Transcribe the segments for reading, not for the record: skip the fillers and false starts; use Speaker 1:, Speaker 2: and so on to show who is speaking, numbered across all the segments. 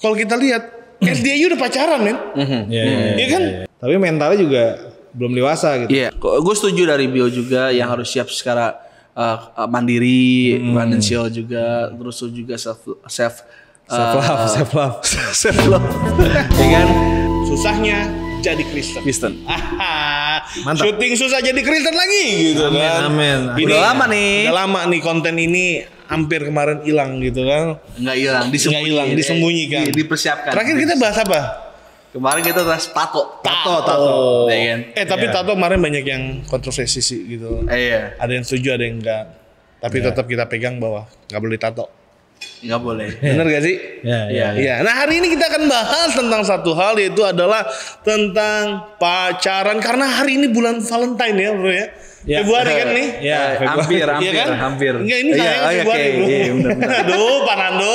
Speaker 1: kalau kita lihat SD aja udah pacaran men. Iya kan?
Speaker 2: Tapi mentalnya juga belum dewasa gitu.
Speaker 3: Iya, gue setuju dari Bio juga yang harus siap secara mandiri, financial juga, terus juga self love, ya kan?
Speaker 1: Susahnya jadi Kristen.
Speaker 2: Mantap.
Speaker 1: Syuting susah jadi Kristen lagi gitu kan.
Speaker 2: Amin.
Speaker 1: Ini
Speaker 3: Udah lama nih.
Speaker 1: Udah lama nih konten ini hampir kemarin hilang gitu kan.
Speaker 3: Nggak hilang,
Speaker 1: disembunyikan.
Speaker 3: Dipersiapkan.
Speaker 1: Terakhir kita bahas apa?
Speaker 3: Kemarin kita bahas tato. Ya kan?
Speaker 1: Tapi tato kemarin banyak yang kontroversi sih gitu.
Speaker 3: Iya.
Speaker 1: Ada yang setuju, ada yang enggak. Tapi tetap kita pegang bahwa nggak boleh tato.
Speaker 3: Nggak boleh.
Speaker 1: Bener gak sih? Iya. Nah hari ini kita akan bahas tentang satu hal, yaitu adalah tentang pacaran. Karena hari ini bulan Valentine ya bro ya. Februari kan nih?
Speaker 2: Ya,
Speaker 3: hampir.
Speaker 1: Enggak, ini sayang Februari bro. Aduh, Pak Nando.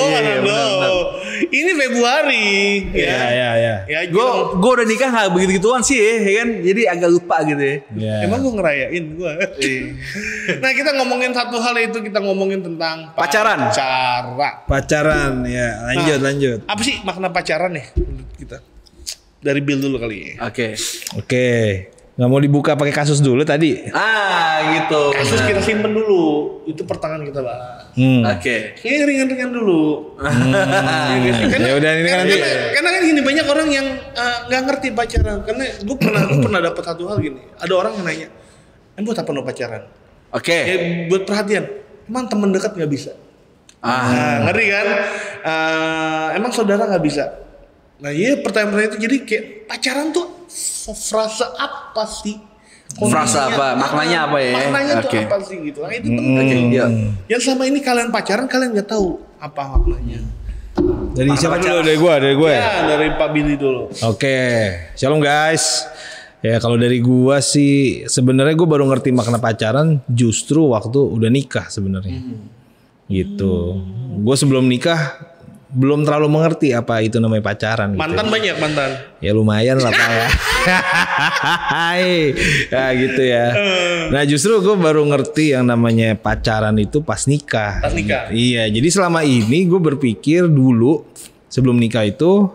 Speaker 1: Ini Februari.
Speaker 2: Iya.
Speaker 3: Gue udah nikah nggak begitu-gituan sih ya kan? Jadi agak lupa gitu ya.
Speaker 1: Emang gue ngerayain gue. Nah kita ngomongin satu hal, itu kita ngomongin tentang
Speaker 3: Pacaran,
Speaker 2: ya. Lanjut.
Speaker 1: Apa sih makna pacaran nih menurut kita? Dari Bill dulu kali ya.
Speaker 2: Oke. Nggak mau dibuka pakai kasus dulu tadi.
Speaker 3: Gitu.
Speaker 1: Kasus kita simpen dulu, itu pertengahan kita bahas. Ini ringan-ringan dulu.
Speaker 2: Ya udah ini kan nanti.
Speaker 1: Karena kan gini, banyak orang yang nggak ngerti pacaran. Karena gue pernah dapat satu hal gini. Ada orang yang nanya, buat apa lo pacaran? Buat perhatian. Emang teman dekat nggak bisa? Ngeri kan? Emang saudara nggak bisa? Nah pertanyaan itu jadi kayak pacaran tuh frase apa sih?
Speaker 3: Frase apa? Maknanya apa ya?
Speaker 1: Maknanya tuh apa sih gitu? Nah itu penting. Yang selama ini kalian pacaran kalian nggak tahu apa maknanya.
Speaker 2: Dari siapa dulu? Dari gue.
Speaker 1: Ya dari Pak Billy dulu.
Speaker 2: Oke. Shalom guys. Ya kalau dari gue sih sebenarnya gue baru ngerti makna pacaran justru waktu udah nikah sebenarnya. Gitu. Gue sebelum nikah belum terlalu mengerti apa itu namanya pacaran.
Speaker 1: Mantan gitu. Banyak mantan.
Speaker 2: Ya lumayan lah Pak ya. Ya gitu ya. Nah justru gue baru ngerti yang namanya pacaran itu pas nikah. Iya, jadi selama ini gue berpikir dulu sebelum nikah itu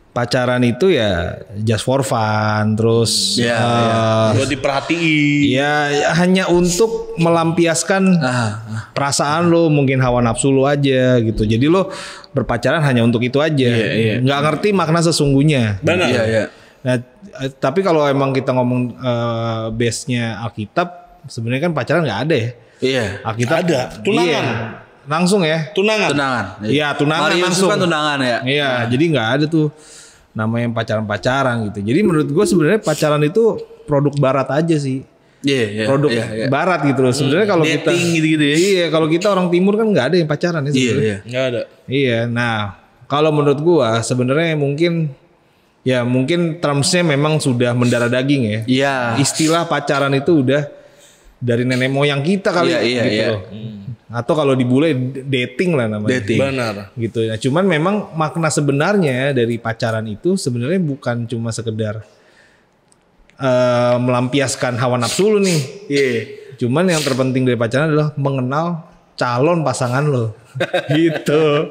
Speaker 2: pacaran itu ya just for fun, terus
Speaker 1: buat diperhatiin.
Speaker 2: Ya hanya untuk melampiaskan perasaan lo, mungkin hawa nafsu lo aja gitu. Jadi lo berpacaran hanya untuk itu aja. Nggak ngerti makna sesungguhnya.
Speaker 1: Benar.
Speaker 2: Nah, tapi kalau emang kita ngomong base-nya Alkitab, sebenarnya kan pacaran nggak ada ya. Alkitab
Speaker 1: ada. Tunangan.
Speaker 2: Langsung ya.
Speaker 3: Tunangan.
Speaker 2: Iya, tunangan
Speaker 3: Marius
Speaker 2: langsung.
Speaker 3: Kan tunangan ya.
Speaker 2: Iya, jadi nggak ada tuh namanya pacaran gitu. Jadi menurut gue sebenarnya pacaran itu produk barat aja sih. Produk barat gitu loh. Sebenarnya kalau kita
Speaker 3: gitu ya.
Speaker 2: Iya, kalau kita orang timur kan nggak ada yang pacaran ya sebenarnya.
Speaker 1: Nggak ada.
Speaker 2: Iya, nah kalau menurut gue sebenarnya mungkin termsnya memang sudah mendarah daging ya.
Speaker 3: Iya.
Speaker 2: Istilah pacaran itu udah dari nenek moyang kita kali gitu loh. Atau kalau di bule dating lah namanya.
Speaker 1: Benar.
Speaker 2: Gitu. Nah, cuman memang makna sebenarnya dari pacaran itu sebenarnya bukan cuma sekedar melampiaskan hawa nafsu lu nih. Cuman yang terpenting dari pacaran adalah mengenal calon pasangan lo. Gitu.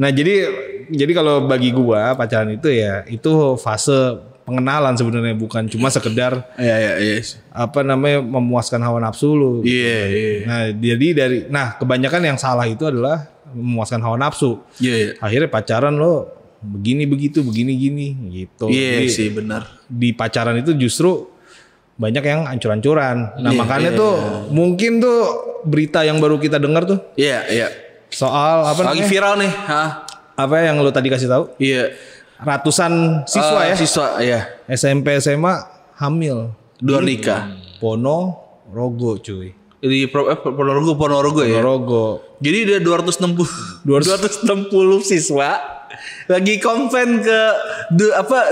Speaker 2: Nah, jadi kalau bagi gua pacaran itu ya itu fase pengenalan sebenarnya, bukan cuma sekedar memuaskan hawa nafsu lu. Nah, jadi kebanyakan yang salah itu adalah memuaskan hawa nafsu. Akhirnya pacaran lo begini begitu, begini gini gitu.
Speaker 3: Jadi, sih benar.
Speaker 2: Di pacaran itu justru banyak yang ancur-ancuran. Nah, makanya tuh mungkin tuh berita yang baru kita dengar tuh. Soal apa
Speaker 3: lagi
Speaker 2: namanya?
Speaker 3: Viral nih.
Speaker 2: Apa yang lo tadi kasih tahu? Ratusan siswa SMP SMA hamil.
Speaker 3: Dua nikah.
Speaker 2: Ponorogo cuy.
Speaker 3: Di Ponorogo ya. Jadi dia 260 siswa lagi komplain ke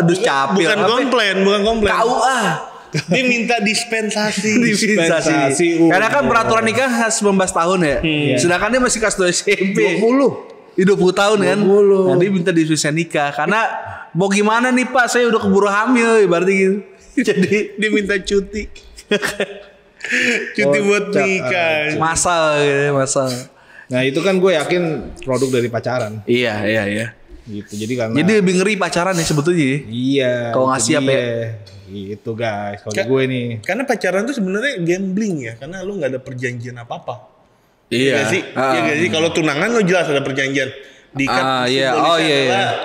Speaker 3: Duscapil.
Speaker 1: Bukan komplain.
Speaker 3: KUA.
Speaker 1: Dia minta dispensasi.
Speaker 3: Karena kan peraturan nikah 19 tahun ya. Sedangkan dia masih kelas 2 SMP. 20 tahun kan. Nah, dia minta dispensasi nikah karena mau gimana nih Pak, saya udah keburu hamil berarti gitu. Jadi
Speaker 1: dia minta cuti. Cuti buat nikah.
Speaker 3: Masal.
Speaker 2: Nah, itu kan gue yakin produk dari pacaran.
Speaker 3: Iya.
Speaker 2: Gitu. Jadi
Speaker 3: lebih ngeri pacaran ya sebetulnya.
Speaker 2: Iya.
Speaker 3: Kalau nggak siap ya.
Speaker 2: Gitu guys. Kalau gue nih.
Speaker 1: Karena pacaran tuh sebenarnya gambling ya. Karena lu nggak ada perjanjian apa-apa.
Speaker 3: Iya.
Speaker 1: Iya sih. Iya sih. Kalau tunangan lu jelas ada perjanjian. Diikat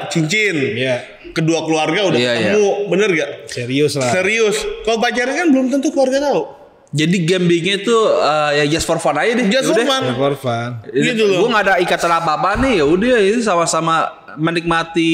Speaker 1: cincin. Iya. Kedua keluarga udah ketemu. Bener gak?
Speaker 2: Serius lah.
Speaker 1: Serius. Kalau pacaran kan belum tentu keluarga tahu.
Speaker 3: Jadi gamblingnya tuh ya just for fun aja deh.
Speaker 1: Just for fun.
Speaker 2: Just for fun.
Speaker 3: Gitu loh. Gue gak ada ikatan apa-apa nih. Ya udah ini sama-sama menikmati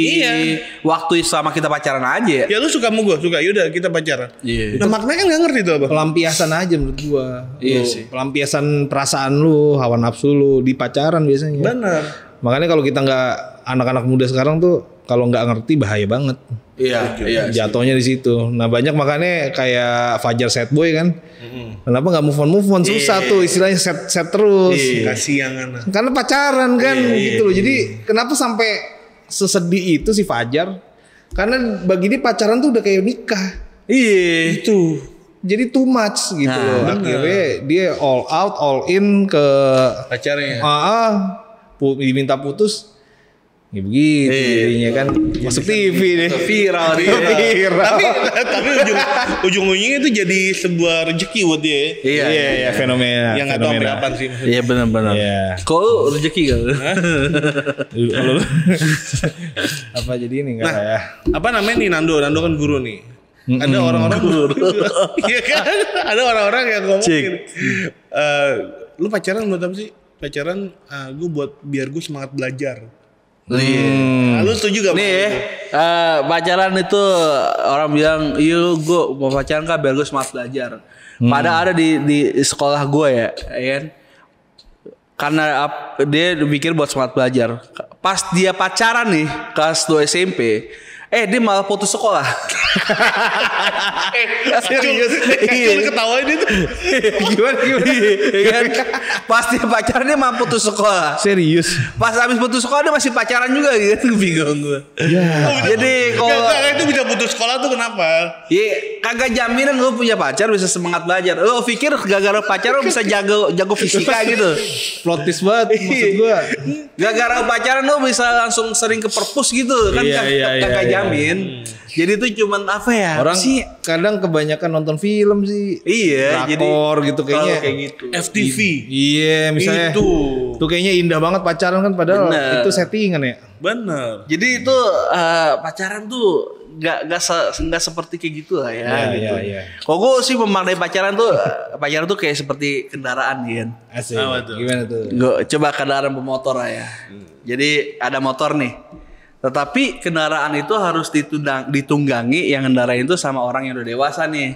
Speaker 3: waktu sama kita pacaran aja.
Speaker 1: Ya lu suka sama gue, suka. Yaudah kita pacaran.
Speaker 3: Iya.
Speaker 1: Nah maknanya kan gak ngerti tuh apa.
Speaker 2: Pelampiasan aja menurut gue.
Speaker 3: Iya sih.
Speaker 2: Pelampiasan perasaan lu, hawa nafsu lu di pacaran biasanya.
Speaker 1: Bener.
Speaker 2: Makanya kalau kita nggak, anak-anak muda sekarang tuh kalau nggak ngerti bahaya banget.
Speaker 3: Iya.
Speaker 2: Jatuhnya di situ. Nah banyak makanya kayak Fajar sad boy kan. Kenapa nggak move on susah tuh istilahnya set terus.
Speaker 1: Kasihan.
Speaker 2: Karena pacaran kan gitu loh. Jadi kenapa sampai sesedih itu si Fajar? Karena bagi dia pacaran tuh udah kayak nikah.
Speaker 3: Iya.
Speaker 2: Itu. Jadi too much gitu loh. Akhirnya dia all out, all in ke
Speaker 1: pacarnya.
Speaker 2: Diminta putus. Ya begitu jadinya kan masuk TV deh.
Speaker 3: Viral dia.
Speaker 1: Tapi ujung-ujungnya itu jadi sebuah rezeki buat dia.
Speaker 2: Iya, fenomena.
Speaker 1: Yang nggak tahu kapan sih.
Speaker 3: Iya benar-benar. Kok lu rezeki gak?
Speaker 2: Lu apa jadi ini enggak ya?
Speaker 1: Apa namanya nih Nando kan guru nih. Ada orang-orang guru. Iya kan? Ada orang-orang yang ngomongin. Lu pacaran buat apa sih? Pacaran gue buat biar gue semangat belajar. Lu setuju gak?
Speaker 3: Nih pacaran itu orang bilang iya gue mau pacaran kan biar gue semangat belajar. Padahal ada di sekolah gue ya kan. Karena dia mikir buat semangat belajar. Pas dia pacaran nih kelas 2 SMP, dia malah putus sekolah.
Speaker 1: Serius? Lu ketawain itu?
Speaker 3: Gimana? Kan? Pas dia pacaran dia malah putus sekolah.
Speaker 2: Serius?
Speaker 3: Pas habis putus sekolah dia masih pacaran juga gitu. Bingung gue. Jadi kalau
Speaker 1: itu bisa putus sekolah tuh kenapa?
Speaker 3: Iya, kagak jaminan lu punya pacar bisa semangat belajar. Lu pikir gara-gara pacar lu bisa jago fisika gitu.
Speaker 2: Plot twist banget maksud gua.
Speaker 3: Gara-gara pacaran lu bisa langsung sering ke perpus gitu kan kagak jamin. Jadi itu cuman apa ya?
Speaker 2: Orang sih kadang kebanyakan nonton film sih.
Speaker 3: Iya,
Speaker 2: drakor gitu kayaknya.
Speaker 3: Kayak gitu.
Speaker 1: FTV.
Speaker 2: Iya, misalnya. Itu kayaknya indah banget pacaran kan padahal itu settingan ya.
Speaker 1: Bener.
Speaker 3: Jadi itu pacaran tuh nggak seperti kayak gitu lah ya. Gitu.
Speaker 2: Iya.
Speaker 3: Kalau gue sih memaknai pacaran tuh kayak seperti kendaraan kan.
Speaker 2: Asik. Gimana tuh?
Speaker 3: Gue coba kendaraan bermotor lah ya. Jadi ada motor nih. Tetapi kendaraan itu harus ditunggangi yang kendarain itu sama orang yang udah dewasa nih.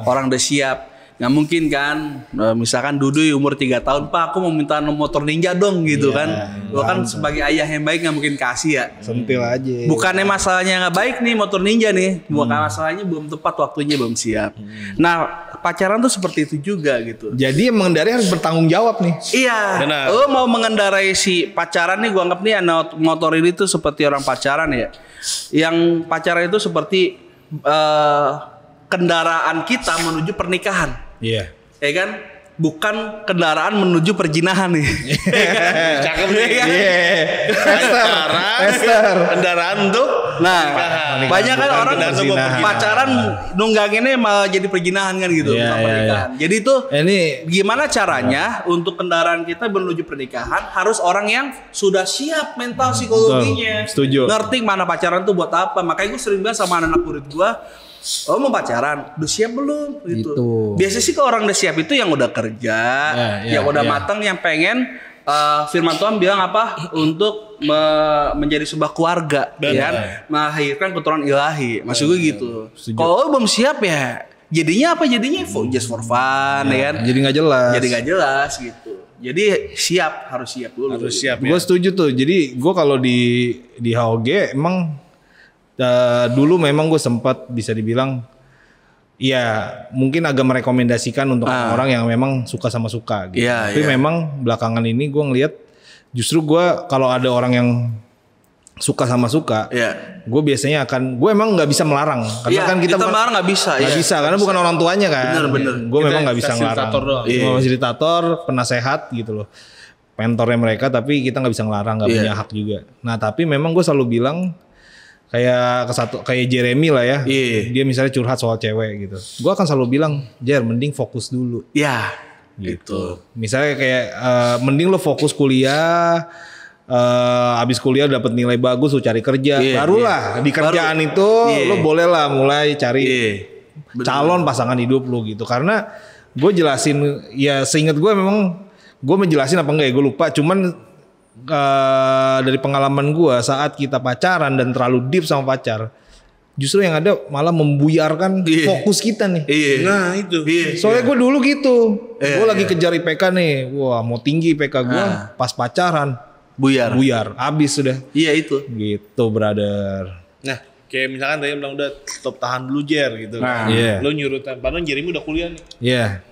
Speaker 3: Orang udah siap. Nggak mungkin kan misalkan Duduy umur 3 tahun, Pak aku mau minta motor ninja dong gitu kan. Lo kan sebagai ayah yang baik nggak mungkin kasih ya.
Speaker 2: Sentil aja.
Speaker 3: Bukannya masalahnya nggak baik nih motor ninja nih. Bukan masalahnya belum tepat waktunya, belum siap. Nah pacaran tuh seperti itu juga gitu.
Speaker 2: Jadi yang mengendarai harus bertanggung jawab nih.
Speaker 3: Iya. Lo mau mengendarai si pacaran nih, gua anggap nih motor ini tuh seperti orang pacaran ya. Yang pacaran itu seperti kendaraan kita menuju pernikahan.
Speaker 2: Iya.
Speaker 3: Ya kan? Bukan kendaraan menuju perjinahan nih.
Speaker 1: Cakep nih. Kendaraan untuk
Speaker 3: banyak kan orang pacaran nungganginnya malah jadi perjinahan kan gitu. Pernikahan. Jadi itu gimana caranya untuk kendaraan kita menuju pernikahan harus orang yang sudah siap mental psikologinya.
Speaker 2: Setuju.
Speaker 3: Ngerti mana pacaran tuh buat apa. Makanya gue sering bilang sama anak murid gue, oh mau pacaran, udah siap belum? Gitu. Biasanya sih kalau orang udah siap itu yang udah kerja, yang udah matang, yang pengen firman Tuhan bilang apa? Untuk menjadi sebuah keluarga, ya, melahirkan keturunan ilahi. Maksud gue gitu. Kalau belum siap ya, jadinya apa? Jadinya just for fun, ya kan?
Speaker 2: Jadi nggak jelas.
Speaker 3: Jadi nggak jelas gitu. Jadi harus siap dulu.
Speaker 1: Harus siap.
Speaker 2: Gue setuju tuh. Jadi gue kalau di HOG emang dulu memang gue sempat bisa dibilang ya mungkin agak merekomendasikan untuk orang yang memang suka sama suka gitu. Tapi memang belakangan ini gue ngelihat justru gue kalau ada orang yang suka sama suka, gue biasanya gue emang nggak bisa melarang karena kan kita
Speaker 3: melarang nggak bisa,
Speaker 2: karena bukan orang tuanya kan.
Speaker 3: Bener.
Speaker 2: Gue memang nggak bisa melarang.
Speaker 1: Fasilitator doang.
Speaker 2: Fasilitator, penasehat gitu loh. mentornya mereka, tapi kita nggak bisa ngelarang, nggak punya hak juga. Nah tapi memang gue selalu bilang kayak Jeremy lah ya, dia misalnya curhat soal cewek gitu, gue akan selalu bilang, Jer mending fokus dulu.
Speaker 3: Ya.
Speaker 2: Gitu. Misalnya kayak mending lo fokus kuliah. Abis kuliah dapat nilai bagus lo cari kerja, barulah di kerjaan itu lo boleh lah mulai cari calon pasangan hidup lo gitu. Karena gue jelasin ya, seingat gue memang gue menjelasin apa enggak ya gue lupa, cuman dari pengalaman gue saat kita pacaran dan terlalu deep sama pacar, justru yang ada malah membuyarkan fokus kita nih.
Speaker 1: Nah itu.
Speaker 2: Soalnya gue dulu gitu, gue lagi kejar IPK nih, wah mau tinggi IPK gue, pas pacaran buyar, habis sudah.
Speaker 3: Iya itu.
Speaker 2: Gitu brother.
Speaker 1: Nah kayak misalkan tadi udah stop tahan dulu Jer gitu.
Speaker 2: Nah,
Speaker 1: lo nyuruh, padahal Jeremy udah kuliah nih.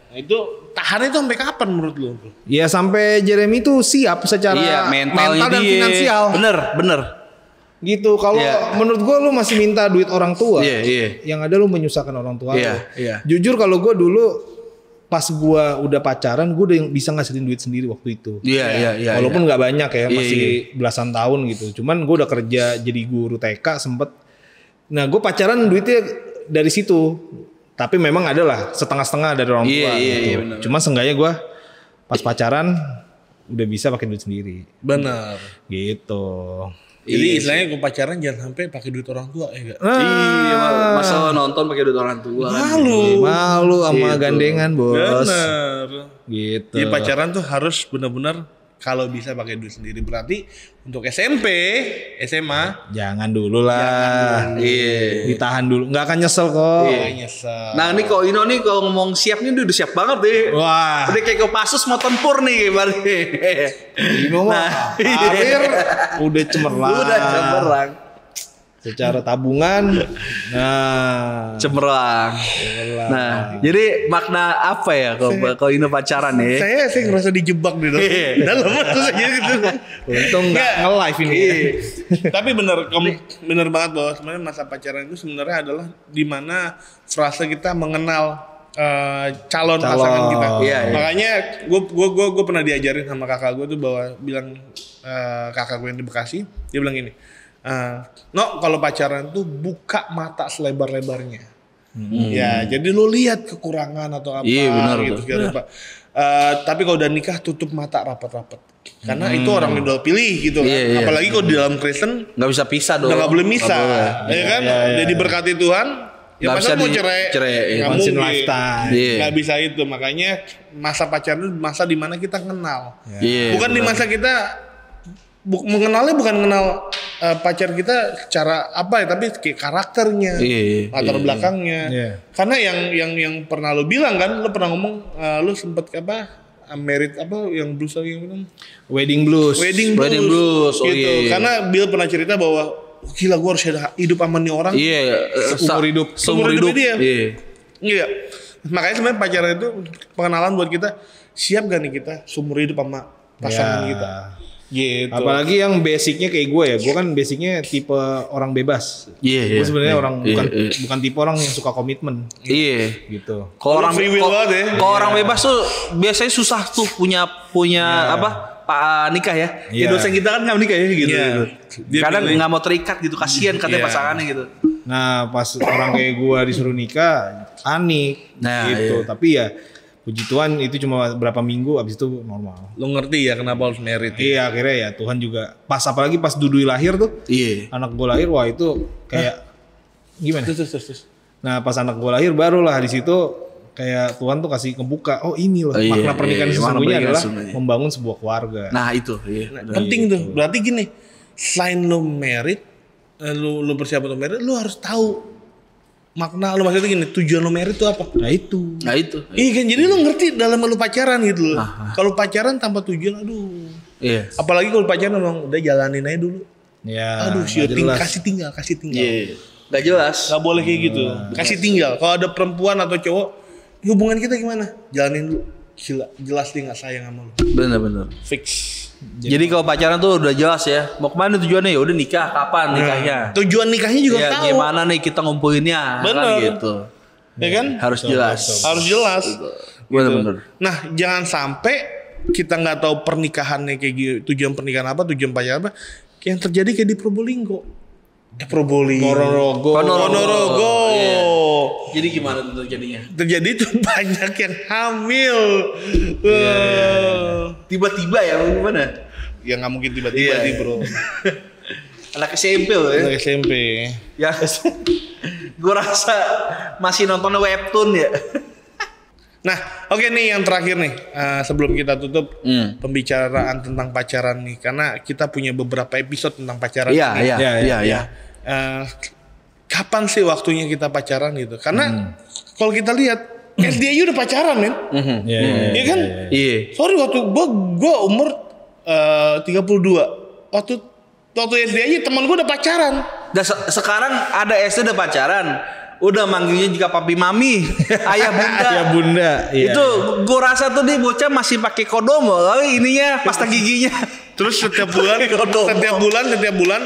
Speaker 1: Nah itu tahannya itu sampai kapan menurut lo?
Speaker 2: Ya sampai Jeremy itu siap secara mental dan finansial.
Speaker 3: Bener.
Speaker 2: Gitu. Kalau menurut gue lu masih minta duit orang tua, yang ada lu menyusahkan orang tua lu. Jujur kalau gue dulu pas gue udah pacaran, gue udah bisa ngasilin duit sendiri waktu itu. Walaupun nggak banyak ya, masih belasan tahun gitu. Cuman gue udah kerja jadi guru TK sempet. Nah gue pacaran duitnya dari situ. Tapi memang adalah setengah-setengah dari orang tua. Gitu. Cuma seenggaknya gue pas pacaran udah bisa pakai duit sendiri.
Speaker 1: Benar.
Speaker 2: Gitu.
Speaker 1: Jadi istilahnya gue pacaran jangan sampai pakai duit orang tua ya gak?
Speaker 3: Iya, masa nonton pakai duit orang tua.
Speaker 2: Malu sama gitu. Gandengan bos.
Speaker 1: Bener.
Speaker 2: Gitu.
Speaker 1: Jadi pacaran tuh harus benar-benar kalau bisa pakai duit sendiri. Berarti untuk SMP, SMA
Speaker 2: jangan dulu lah. Ditahan dulu. Nggak akan nyesel kok.
Speaker 1: Nyesel.
Speaker 3: Nah ini kok Ino nih kalau ngomong siap nih udah siap banget deh.
Speaker 2: Wah.
Speaker 3: Udah kayak Kopassus mau tempur nih berarti.
Speaker 2: Ino mah karir udah cemerlang. Secara tabungan,
Speaker 3: cemerlang. Nah, jadi makna apa ya kalau Ino pacaran nih?
Speaker 1: Saya ngerasa dijebak di dalam gitu.
Speaker 2: Untung nggak nge-live ini.
Speaker 1: Tapi bener banget bahwa sebenarnya masa pacaran itu sebenarnya adalah di mana frase kita mengenal calon pasangan kita. Makanya gue pernah diajarin sama kakak gue tuh bahwa bilang kakak gue yang di Bekasi, dia bilang gini. No, kalau pacaran tuh buka mata selebar-lebarnya. Ya, jadi lo lihat kekurangan atau apa gitu. Tapi kalau udah nikah tutup mata rapat-rapat. Karena itu orang yang udah pilih gitu kan. Apalagi kalau di dalam Kristen
Speaker 3: nggak bisa pisah dong.
Speaker 1: Nggak boleh misah, ya kan? Jadi berkati Tuhan. Ya masa mau cerai nggak mungkin, nggak bisa itu. Makanya masa pacaran itu masa dimana kita kenal. Bukan di masa kita mengenalnya bukan mengenal pacar kita secara apa ya, tapi kayak karakternya, latar belakangnya. Karena yang pernah lo bilang kan, lo pernah ngomong lo sempet married yang blues lagi yang
Speaker 2: wedding blues
Speaker 1: gitu. Karena Bill pernah cerita bahwa gila gue harus hidup sama nih orang seumur hidup dia. Iya. Makanya sebenarnya pacaran itu pengenalan buat kita, siap gak nih kita seumur hidup sama pasangan kita. Gitu.
Speaker 2: Apalagi yang basicnya kayak gue ya, gue kan basicnya tipe orang bebas. Gue sebenarnya bukan tipe orang yang suka komitmen. Gitu.
Speaker 3: Kalau orang bebas tuh biasanya susah tuh punya nikah ya. Kayak dosen kita kan nggak nikah ya gitu. Kadang nggak mau terikat gitu, kasihan katanya pasangannya gitu.
Speaker 2: Nah pas orang kayak gue disuruh nikah, panik gitu. Tapi ya puji Tuhan itu cuma berapa minggu, abis itu normal.
Speaker 1: Lo ngerti ya kenapa harus married?
Speaker 2: Iya akhirnya ya Tuhan juga apalagi pas Dudui lahir tuh, anak gue lahir, wah itu kayak gimana? Terus. Nah pas anak gue lahir barulah di situ kayak Tuhan tuh kasih ngebuka, oh ini loh makna pernikahan sesungguhnya adalah membangun sebuah keluarga.
Speaker 3: Nah itu
Speaker 1: penting tuh. Berarti gini, selain lo married, lo persiapan untuk married, lo harus tahu makna lo, maksudnya gini, tujuan lo married itu apa? Nah itu. Iya kan, jadi lo ngerti dalam lo pacaran gitu loh. Kalau pacaran tanpa tujuan, aduh. Apalagi kalau pacaran udah jalanin aja dulu. Aduh, syuting kasih tinggal.
Speaker 3: Gak jelas.
Speaker 1: Gak boleh kayak gitu. Kasih tinggal. Kalau ada perempuan atau cowok, hubungan kita gimana? Jalanin dulu. Gila, jelas dia gak sayang sama lo.
Speaker 3: Bener.
Speaker 1: Fix.
Speaker 3: Jadi kalau pacaran tuh udah jelas ya. Mau kemana tujuannya? Ya udah nikah, kapan nikahnya?
Speaker 1: Tujuan nikahnya juga tahu.
Speaker 3: Gimana nih kita ngumpulinnya?
Speaker 1: Bener.
Speaker 3: Kan gitu.
Speaker 1: Ya kan?
Speaker 3: Harus jelas.
Speaker 1: Harus jelas.
Speaker 3: Bener.
Speaker 1: Nah, jangan sampai kita nggak tahu pernikahannya kayak gitu, tujuan pernikahan apa, tujuan pacaran apa, yang terjadi kayak di Probolinggo. Ponorogo.
Speaker 3: Iya. Jadi gimana tuh terjadinya?
Speaker 1: Terjadi tuh banyak yang hamil.
Speaker 3: Tiba-tiba ya gimana?
Speaker 1: Ya nggak mungkin tiba-tiba nih bro.
Speaker 3: Anak SMP loh ya.
Speaker 1: Anak SMP.
Speaker 3: Ya, gue rasa masih nonton webtoon ya.
Speaker 1: Nah, oke nih yang terakhir nih sebelum kita tutup pembicaraan tentang pacaran nih, karena kita punya beberapa episode tentang pacaran.
Speaker 3: Iya.
Speaker 1: Kapan sih waktunya kita pacaran gitu? Karena kalau kita lihat SD aja udah pacaran men. Iya kan?
Speaker 3: Iya.
Speaker 1: Sorry waktu gua umur 32. Waktu SD aja teman gua udah pacaran.
Speaker 3: Sekarang ada SD udah pacaran. Udah manggilnya juga papi mami, ayah bunda.
Speaker 2: Ayah bunda. Iya,
Speaker 3: itu gue rasa tuh nih bocah masih pakai kodomo, ininya pasta giginya.
Speaker 1: Terus setiap bulan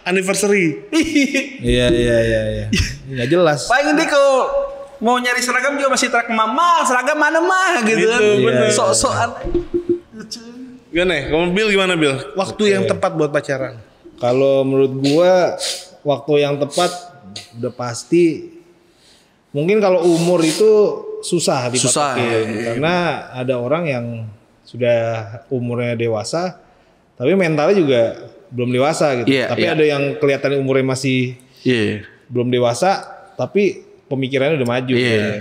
Speaker 1: anniversary.
Speaker 2: Iya. Nggak jelas.
Speaker 3: Paling dia kalau mau nyari seragam juga masih track mama, seragam mana mah gitu kan. Sok-sokan.
Speaker 1: Gimana? Kamu gimana Bill? Waktu yang tepat buat pacaran?
Speaker 2: Kalau menurut gua waktu yang tepat udah pasti mungkin kalau umur itu susah dipatokin karena ada orang yang sudah umurnya dewasa tapi mentalnya juga belum dewasa gitu. Tapi ada yang kelihatan umurnya masih belum dewasa tapi pemikirannya udah maju.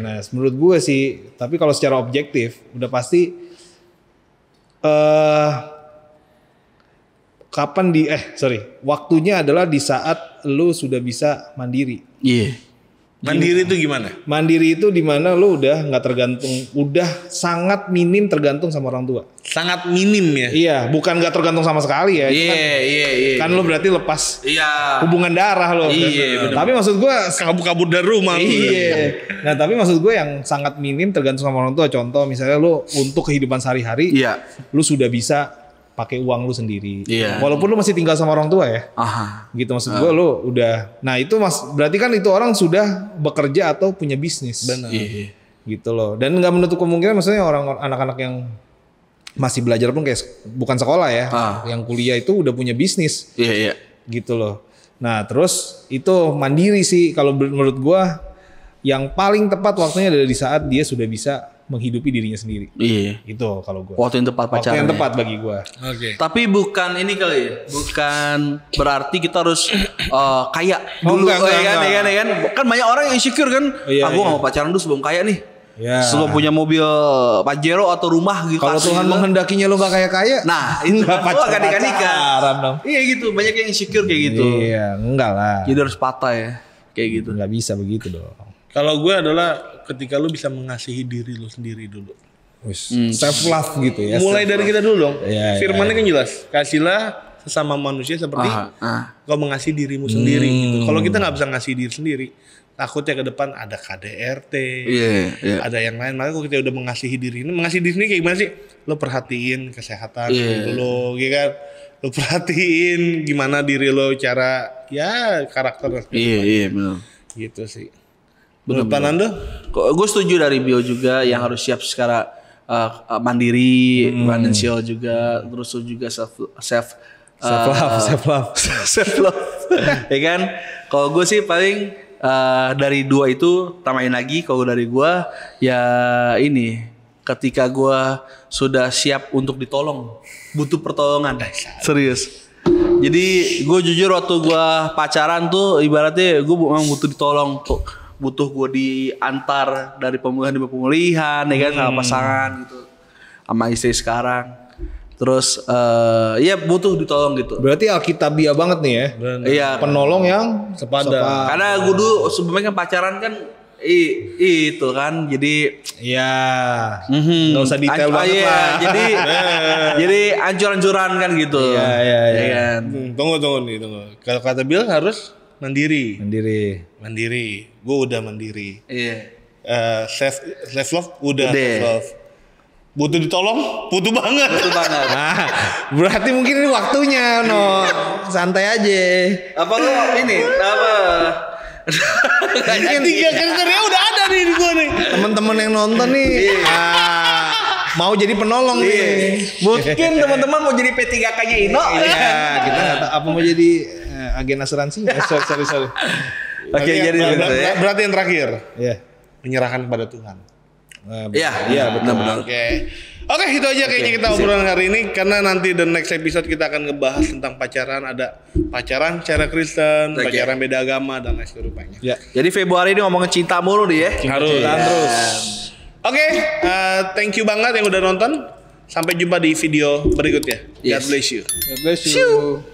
Speaker 2: Nah, menurut gue sih, tapi kalau secara objektif udah pasti waktunya adalah di saat lu sudah bisa mandiri.
Speaker 1: Mandiri itu gimana?
Speaker 2: Mandiri itu di mana lu udah nggak tergantung, udah sangat minim tergantung sama orang tua.
Speaker 1: Sangat minim ya?
Speaker 2: Iya, bukan nggak tergantung sama sekali ya. Kan lu berarti lepas hubungan darah lo. Tapi maksud gua
Speaker 1: kabur dari rumah.
Speaker 2: Nah, tapi maksud gue yang sangat minim tergantung sama orang tua. Contoh misalnya lu untuk kehidupan sehari-hari, lu sudah bisa pakai uang lu sendiri. Walaupun lu masih tinggal sama orang tua ya. Gitu maksud gue lu udah. Nah, itu berarti kan itu orang sudah bekerja atau punya bisnis.
Speaker 1: Benar.
Speaker 2: Gitu loh. Dan enggak menutup kemungkinan maksudnya anak-anak yang masih belajar pun kayak bukan sekolah ya, yang kuliah itu udah punya bisnis. Gitu loh. Nah, terus itu mandiri sih kalau menurut gue yang paling tepat waktunya adalah di saat dia sudah bisa menghidupi dirinya sendiri. Itu kalau gue.
Speaker 3: Waktu yang tepat pacaran.
Speaker 2: Waktu yang tepat bagi gue.
Speaker 3: Tapi bukan ini kali ya. Bukan berarti kita harus kaya dulu. Kan? Kan banyak orang yang insecure kan. Gue gak mau pacaran dulu sebelum kaya nih. Sebelum punya mobil Pajero atau rumah gitu.
Speaker 2: Kalau Tuhan menghendakinya lo gak kaya-kaya.
Speaker 3: Nah itu kan gak nikah. Iya gitu. Banyak yang insecure kayak gitu.
Speaker 2: Iya enggak lah.
Speaker 3: Jadi harus patah ya. Kayak gitu.
Speaker 2: Gak bisa begitu dong.
Speaker 1: Kalau gue adalah ketika lu bisa mengasihi diri lu sendiri dulu.
Speaker 2: Self love gitu ya.
Speaker 1: Mulai dari kita dulu dong. Firmannya kan jelas. Kasihlah sesama manusia seperti kau mengasihi dirimu sendiri gitu. Kalau kita nggak bisa ngasih diri sendiri, takutnya ke depan ada KDRT, ada yang lain. Maka kalau kita udah mengasihi diri ini, mengasihi diri ini kayak gimana sih? Lo perhatiin kesehatan lo, gitu kan? Lo perhatiin gimana diri lo, cara karakter.
Speaker 3: Iya benar.
Speaker 1: Gitu sih. Menurut Nando?
Speaker 3: Gue setuju dari Bio juga yang harus siap secara mandiri, financial juga, terus juga self love. Ya kan? Kalau gue sih paling dari dua itu tambahin lagi. Kalau dari gue ya ini, ketika gue sudah siap untuk ditolong, butuh pertolongan, serius. Jadi gue jujur waktu gue pacaran tuh ibaratnya gue memang butuh ditolong tuh. Butuh gue diantar dari pemulihan ya kan sama pasangan gitu, sama istri sekarang. Terus butuh ditolong gitu.
Speaker 2: Berarti alkitabiah banget nih ya.
Speaker 3: Iya.
Speaker 2: Penolong yang sepadan.
Speaker 3: Karena gue dulu sebelumnya kan pacaran kan itu kan jadi
Speaker 2: nggak usah detail banget lah.
Speaker 3: Jadi ancur-ancuran kan gitu.
Speaker 1: Iya. Tunggu. Kalau kata Bill harus mandiri. Gue udah mandiri. Self love udah. Self love. Butuh ditolong, butuh banget.
Speaker 2: Nah, berarti mungkin ini waktunya, santai aja.
Speaker 3: Apa lo ini? Apa?
Speaker 1: Mungkin 3 kriteria udah ada nih di gue nih.
Speaker 2: Teman-teman yang nonton nih. mau jadi penolong nih.
Speaker 3: Mungkin teman-teman mau jadi P3K-nya Ino.
Speaker 2: Iya, kita nggak tahu apa mau jadi agen asuransi. Sorry.
Speaker 1: Oke, jadi berarti yang terakhir.
Speaker 2: Iya.
Speaker 1: Menyerahkan kepada Tuhan.
Speaker 3: Iya, benar.
Speaker 1: Oke, itu aja kayaknya kita obrolan hari ini karena nanti the next episode kita akan ngebahas tentang pacaran, ada pacaran secara Kristen, pacaran beda agama dan lain sebagainya.
Speaker 2: Ya.
Speaker 3: Jadi Februari ini ngomongin cinta mulu nih ya.
Speaker 1: Harus. Terus. Oke, thank you banget yang udah nonton. Sampai jumpa di video berikutnya. God bless you.
Speaker 2: God bless you.